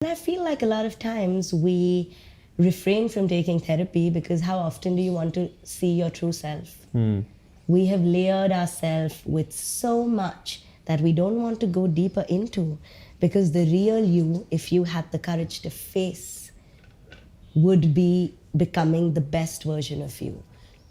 And I feel like a lot of times we refrain from taking therapy because how often do you want to see your true self? We have layered ourselves with so much that we don't want to go deeper into, because the real you, if you had the courage to face, would be becoming the best version of you.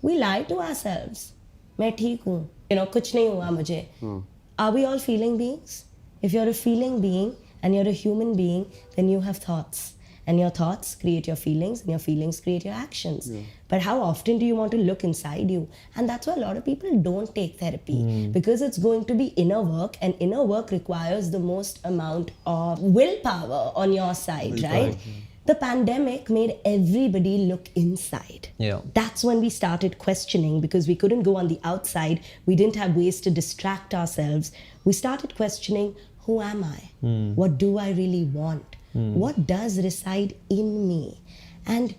We lie to ourselves. मैं ठीक हूँ, कुछ नहीं हुआ मुझे. Are we all feeling beings? If you're a feeling being and you're a human being, then you have thoughts. And your thoughts create your feelings, and your feelings create your actions. Yeah. But how often do you want to look inside you? And that's why a lot of people don't take therapy, because it's going to be inner work, and inner work requires the most amount of willpower on your side, right? The pandemic made everybody look inside. Yeah. That's when we started questioning, because we couldn't go on the outside. We didn't have ways to distract ourselves. We started questioning, who am I? What do I really want? What does reside in me? And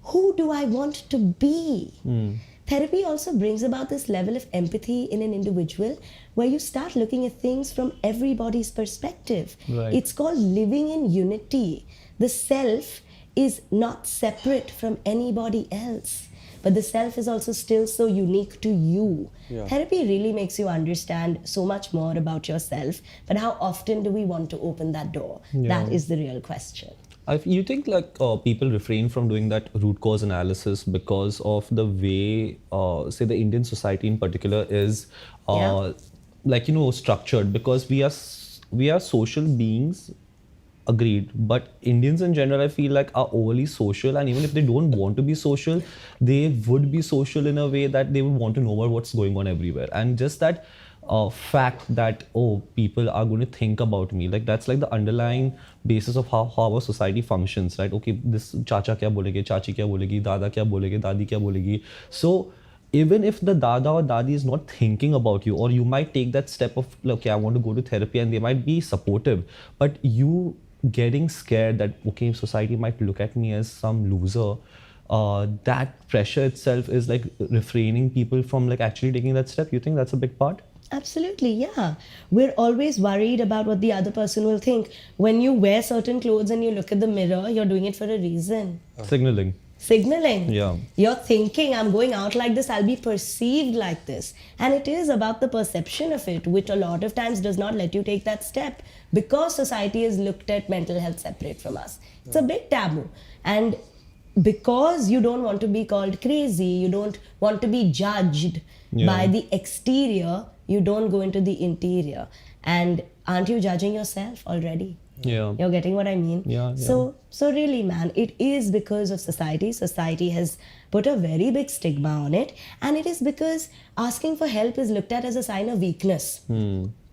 who do I want to be? Therapy also brings about this level of empathy in an individual, where you start looking at things from everybody's perspective. Right. It's called living in unity. The self is not separate from anybody else, but the self is also still so unique to you. Yeah. Therapy really makes you understand so much more about yourself, but how often do we want to open that door? Yeah. That is the real question. You think people refrain from doing that root cause analysis because of the way, say, the Indian society in particular is structured, because we are social beings. Agreed, but Indians in general, I feel like, are overly social, and even if they don't want to be social, they would be social in a way that they would want to know about what's going on everywhere. And just that fact that, people are going to think about me, that's like the underlying basis of how our society functions, right? Okay, this chacha kya bolege, chachi kya bolegi, dada kya bolege, dadi kya bolegi. So even if the dada or dadi is not thinking about you, or you might take that step of, okay, I want to go to therapy, and they might be supportive, but you getting scared that, okay, society might look at me as some loser, that pressure itself is like refraining people from actually taking that step. You think that's a big part? Absolutely, yeah. We're always worried about what the other person will think. When you wear certain clothes and you look at the mirror, you're doing it for a reason. Signaling. Yeah. You're thinking, I'm going out like this, I'll be perceived like this. And it is about the perception of it, which a lot of times does not let you take that step, because society has looked at mental health separate from us. It's a big taboo. And because you don't want to be called crazy, you don't want to be judged by the exterior, you don't go into the interior. And aren't you judging yourself already? Yeah. You're getting what I mean? Yeah. So really, man, it is because of society. Society has put a very big stigma on it. And it is because asking for help is looked at as a sign of weakness.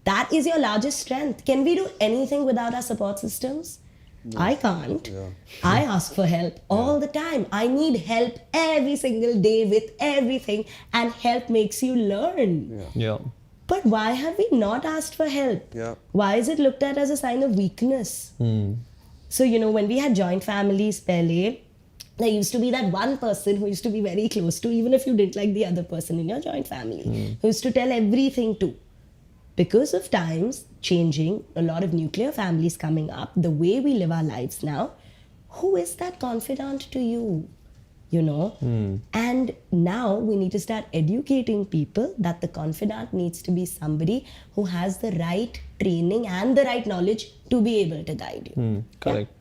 That is your largest strength. Can we do anything without our support systems? No. I can't. Yeah. I ask for help all the time. I need help every single day with everything. And help makes you learn. Yeah. But why have we not asked for help? Yeah. Why is it looked at as a sign of weakness? So, when we had joint families, Pele, there used to be that one person who used to be very close to, even if you didn't like the other person in your joint family, who used to tell everything to. Because of times changing, a lot of nuclear families coming up, the way we live our lives now, who is that confidant to you? And now we need to start educating people that the confidant needs to be somebody who has the right training and the right knowledge to be able to guide you. Correct.